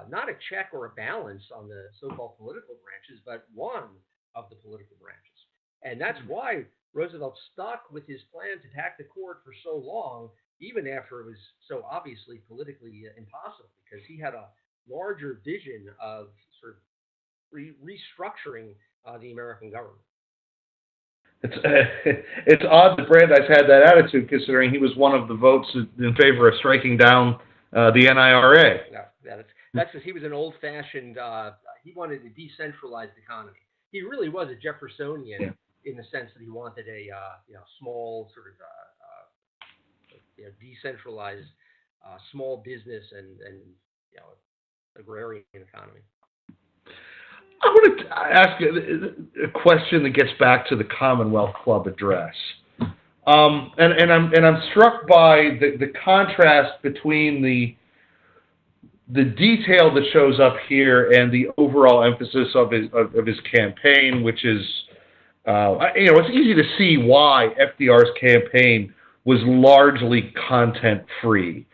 Speaker 2: not a check or a balance on the so-called political branches, but one of the political branches. And that's why Roosevelt stuck with his plan to pack the court for so long, even after it was so obviously politically impossible, because he had a larger vision of sort of restructuring the American government.
Speaker 1: It's odd that Brandeis had that attitude, considering he was one of the votes in favor of striking down the NIRA.
Speaker 2: Yeah, that's because he was an old-fashioned. He wanted a decentralized economy. He really was a Jeffersonian in the sense that he wanted a small sort of decentralized small business and agrarian economy.
Speaker 1: I want to ask a question that gets back to the Commonwealth Club address, and I'm struck by the contrast between the detail that shows up here and the overall emphasis of his campaign, which is, it's easy to see why FDR's campaign was largely content-free.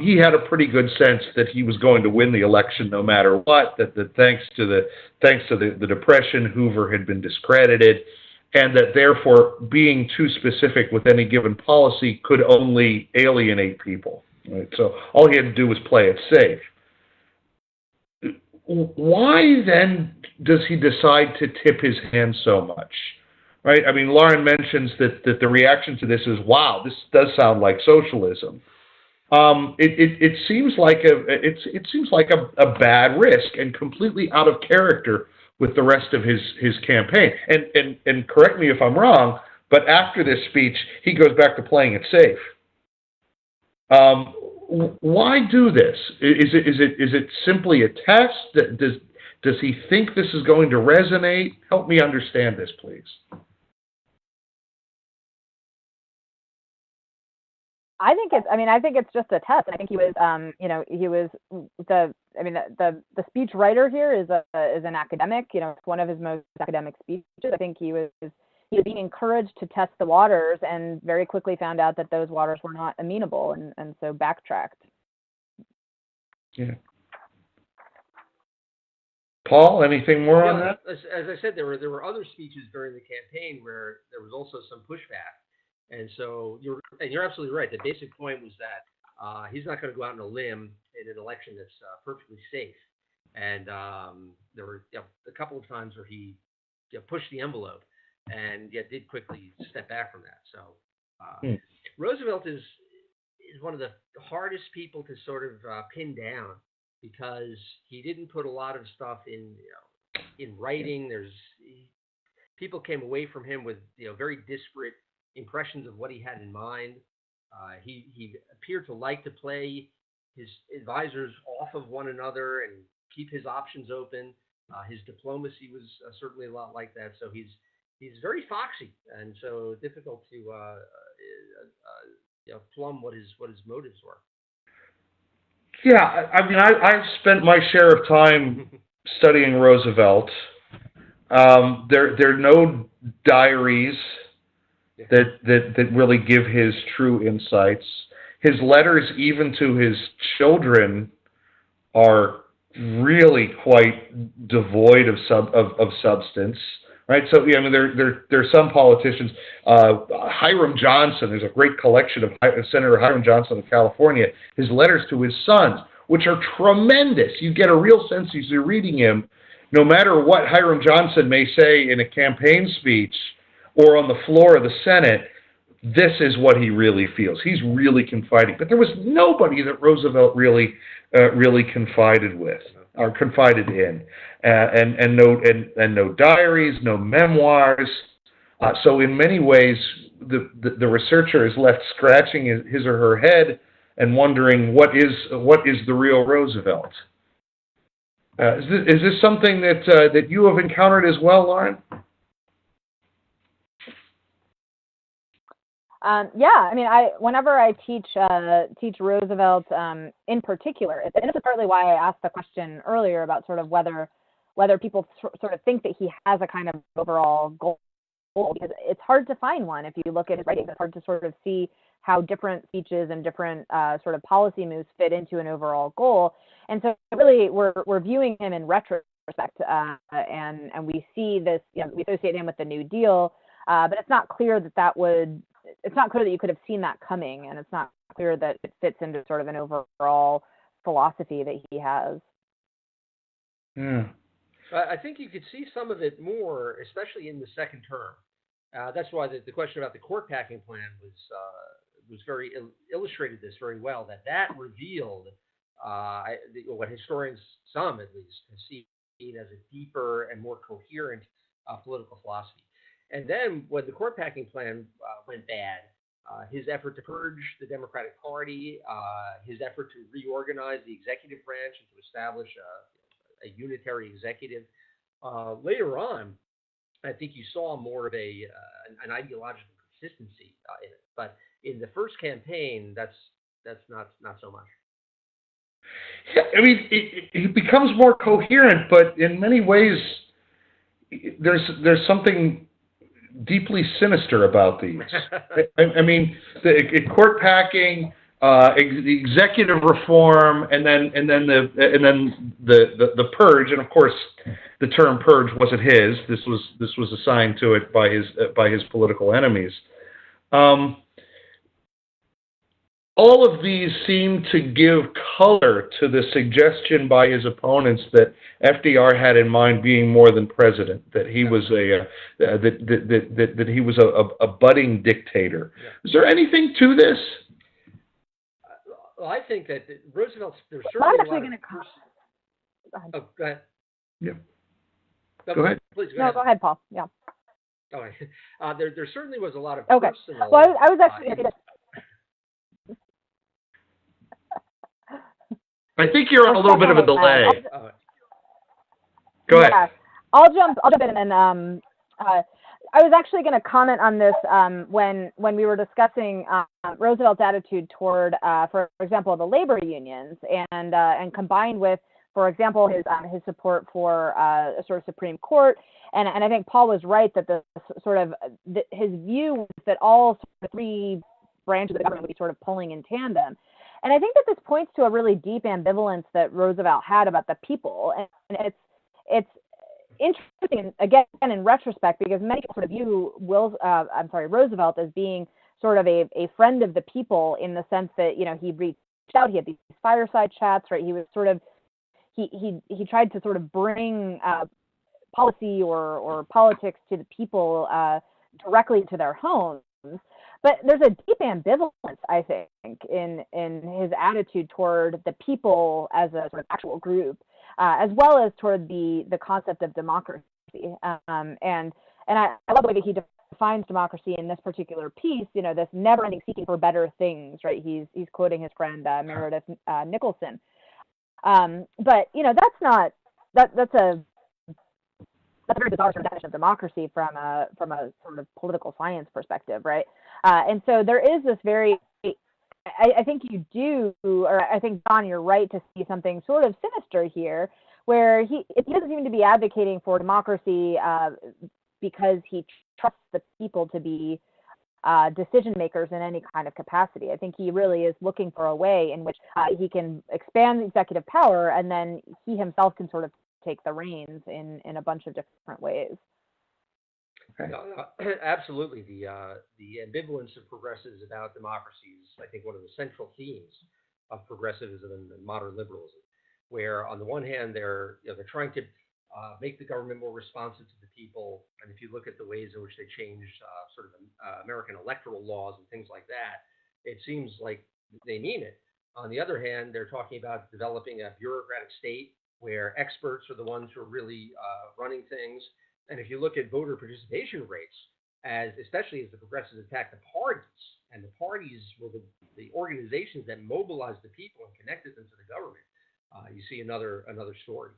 Speaker 1: He had a pretty good sense that he was going to win the election no matter what, that thanks to the Depression, Hoover had been discredited, and that therefore being too specific with any given policy could only alienate people. Right? So all he had to do was play it safe. Why then does he decide to tip his hand so much? Right? I mean, Lauren mentions that the reaction to this is, "Wow, this does sound like socialism." It seems like a bad risk and completely out of character with the rest of his campaign. And correct me if I'm wrong, but after this speech, he goes back to playing it safe. Why do this? Is it simply a test? Does he think this is going to resonate? Help me understand this, please.
Speaker 3: I think it's just a test. I think he was, the speech writer here is an academic. It's one of his most academic speeches. I think he was being encouraged to test the waters, and very quickly found out that those waters were not amenable, and so backtracked.
Speaker 1: Yeah. Paul, anything more on that?
Speaker 2: As I said, there were other speeches during the campaign where there was also some pushback. And so you're absolutely right. The basic point was that he's not going to go out on a limb in an election that's perfectly safe. And there were a couple of times where he pushed the envelope and did quickly step back from that. So Roosevelt is one of the hardest people to sort of pin down, because he didn't put a lot of stuff in writing. People came away from him with very disparate impressions of what he had in mind. He appeared to like to play his advisors off of one another and keep his options open. His diplomacy was certainly a lot like that. So he's very foxy, and so difficult to plumb what his motives were.
Speaker 1: Yeah, I mean, I've spent my share of time studying Roosevelt. There are no diaries that really give his true insights. His letters, even to his children, are really quite devoid of substance. Right, so I mean, there are some politicians. Hiram Johnson, there's a great collection of Senator Hiram Johnson of California. His letters to his sons, which are tremendous. You get a real sense as you're reading him. No matter what Hiram Johnson may say in a campaign speech or on the floor of the Senate, this is what he really feels. He's really confiding. But there was nobody that Roosevelt really confided with or confided in, and no diaries, no memoirs. So in many ways, the researcher is left scratching his or her head and wondering what is the real Roosevelt. Is this something that you have encountered as well, Lauren?
Speaker 3: Yeah, I mean, whenever I teach Roosevelt in particular, and this is partly why I asked the question earlier about sort of whether people sort of think that he has a kind of overall goal, because it's hard to find one if you look at his writings. It's hard to sort of see how different speeches and different sort of policy moves fit into an overall goal. And so really we're viewing him in retrospect, and we see this, we associate him with the New Deal, but it's not clear it's not clear that you could have seen that coming, and it's not clear that it fits into sort of an overall philosophy that he has.
Speaker 1: Yeah.
Speaker 2: I think you could see some of it more, especially in the second term. That's why the question about the court packing plan was very illustrated this very well. That revealed what historians, some at least, have seen as a deeper and more coherent political philosophy. And then when the court packing plan went bad, his effort to purge the Democratic Party, his effort to reorganize the executive branch and to establish a unitary executive. Later on, I think you saw more of an ideological consistency in it. But in the first campaign, that's not so much.
Speaker 1: Yeah, I mean, it becomes more coherent, but in many ways, there's something deeply sinister about these. I mean, the court packing, the executive reform, and then the purge. And of course, the term purge wasn't his. This was assigned to it by his political enemies. All of these seem to give color to the suggestion by his opponents that FDR had in mind being more than president, that he was that he was a budding dictator. Yeah. Is there anything to this?
Speaker 2: Well, I think that Roosevelt's. There's certainly a lot of. Oh, go ahead.
Speaker 1: Yeah.
Speaker 2: Go ahead. Please go ahead.
Speaker 3: No, go ahead, Paul. Yeah.
Speaker 2: All right. There certainly was a lot of
Speaker 3: okay.
Speaker 2: personal.
Speaker 3: Well, I was actually.
Speaker 1: I think you're on a little bit of a delay. Go ahead.
Speaker 3: Yeah, I'll jump in, and I was actually going to comment on this when we were discussing Roosevelt's attitude toward, for example, the labor unions, and combined with, for example, his support for a sort of Supreme Court, and I think Paul was right that his view was that all three branches of the government would be sort of pulling in tandem. And I think that this points to a really deep ambivalence that Roosevelt had about the people, and it's interesting again in retrospect, because many people sort of view Roosevelt as being sort of a friend of the people, in the sense that he reached out, he had these fireside chats, right? He was sort of he tried to sort of bring policy or politics to the people directly to their homes. But there's a deep ambivalence, I think, in his attitude toward the people as a sort of actual group, as well as toward the concept of democracy. And I love the way that he defines democracy in this particular piece, this never-ending seeking for better things, right? He's quoting his friend Meredith Nicholson. But that's a very bizarre sort of definition of democracy from a sort of political science perspective, right? And so there is this very, I think you do, or I think, John, you're right to see something sort of sinister here, where he doesn't seem to be advocating for democracy because he trusts the people to be decision makers in any kind of capacity. I think he really is looking for a way in which he can expand executive power, and then he himself can sort of take the reins in a bunch of different ways.
Speaker 2: Okay. Absolutely. The ambivalence of progressives about democracy is, I think, one of the central themes of progressivism and modern liberalism, where on the one hand they're trying to make the government more responsive to the people, and if you look at the ways in which they changed sort of American electoral laws and things like that, it seems like they mean it. On the other hand, they're talking about developing a bureaucratic state where experts are the ones who are really running things. And if you look at voter participation rates, especially as the progressives attack the parties, and the parties were the organizations that mobilized the people and connected them to the government, you see another story.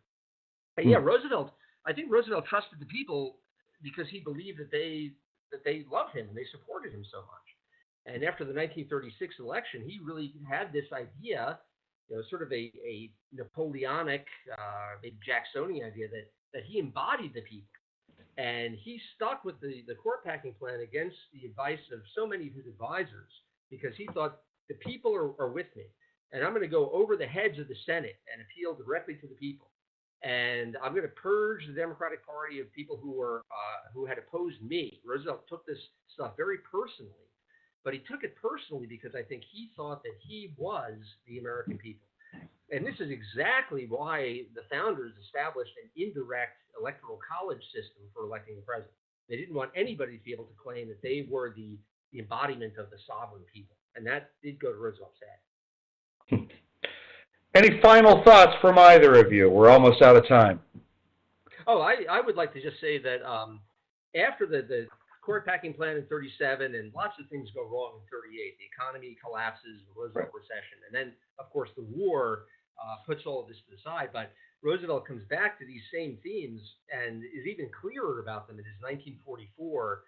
Speaker 2: And yeah, I think Roosevelt trusted the people because he believed that they loved him and they supported him so much. And after the 1936 election, he really had this idea, sort of a Napoleonic, maybe Jacksonian idea that he embodied the people. And he stuck with the court packing plan against the advice of so many of his advisors, because he thought the people are with me, and I'm going to go over the heads of the Senate and appeal directly to the people. And I'm going to purge the Democratic Party of people who had opposed me. Roosevelt took this stuff very personally, but he took it personally because I think he thought that he was the American people. And this is exactly why the founders established an indirect electoral college system for electing the president. They didn't want anybody to be able to claim that they were the embodiment of the sovereign people. And that did go to Roosevelt's head.
Speaker 1: Any final thoughts from either of you? We're almost out of time.
Speaker 2: Oh, I would like to just say that after the court packing plan in 37 and lots of things go wrong in 38, the economy collapses, the Roosevelt recession, and then, of course, the war puts all of this to the side. But Roosevelt comes back to these same themes and is even clearer about them in his 1944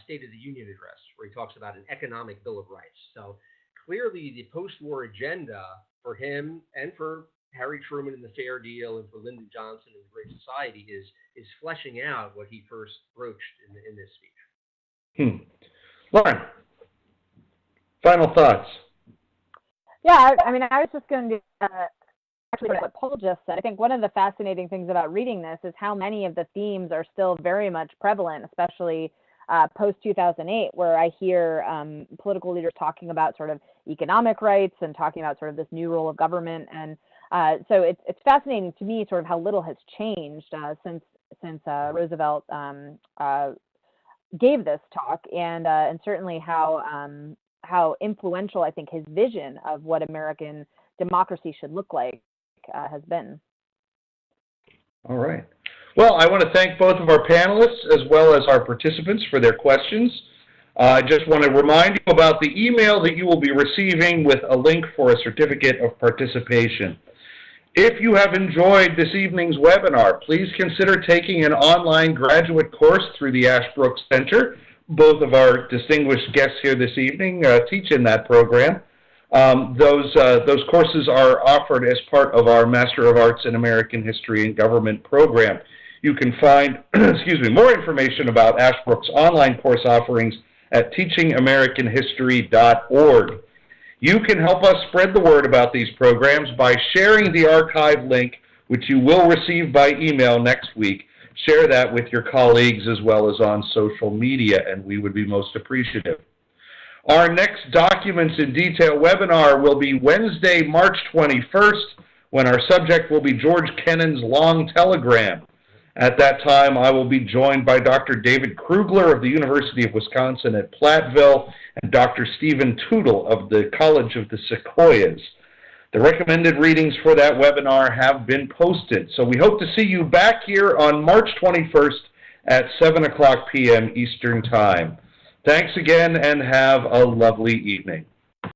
Speaker 2: State of the Union address, where he talks about an economic Bill of Rights. So clearly the post-war agenda for him and for Harry Truman and the Fair Deal and for Lyndon Johnson and the Great Society is fleshing out what he first broached in this speech.
Speaker 1: Lauren, final thoughts?
Speaker 3: Yeah, I mean, I was just going to actually what Paul just said. I think one of the fascinating things about reading this is how many of the themes are still very much prevalent, especially post-2008, where I hear political leaders talking about sort of economic rights and talking about sort of this new role of government. And so it's fascinating to me sort of how little has changed since Roosevelt gave this talk, and certainly how influential I think his vision of what American democracy should look like has been.
Speaker 1: All right. Well, I want to thank both of our panelists as well as our participants for their questions. I just want to remind you about the email that you will be receiving with a link for a certificate of participation. If you have enjoyed this evening's webinar, please consider taking an online graduate course through the Ashbrook Center. Both of our distinguished guests here this evening teach in that program. Those courses are offered as part of our Master of Arts in American History and Government program. You can find more information about Ashbrook's online course offerings at teachingamericanhistory.org. You can help us spread the word about these programs by sharing the archive link, which you will receive by email next week. Share that with your colleagues as well as on social media, and we would be most appreciative. Our next Documents in Detail webinar will be Wednesday, March 21st, when our subject will be George Kennan's Long Telegram. At that time, I will be joined by Dr. David Krugler of the University of Wisconsin at Platteville and Dr. Stephen Tootle of the College of the Sequoias. The recommended readings for that webinar have been posted, so we hope to see you back here on March 21st at 7 o'clock p.m. Eastern Time. Thanks again and have a lovely evening.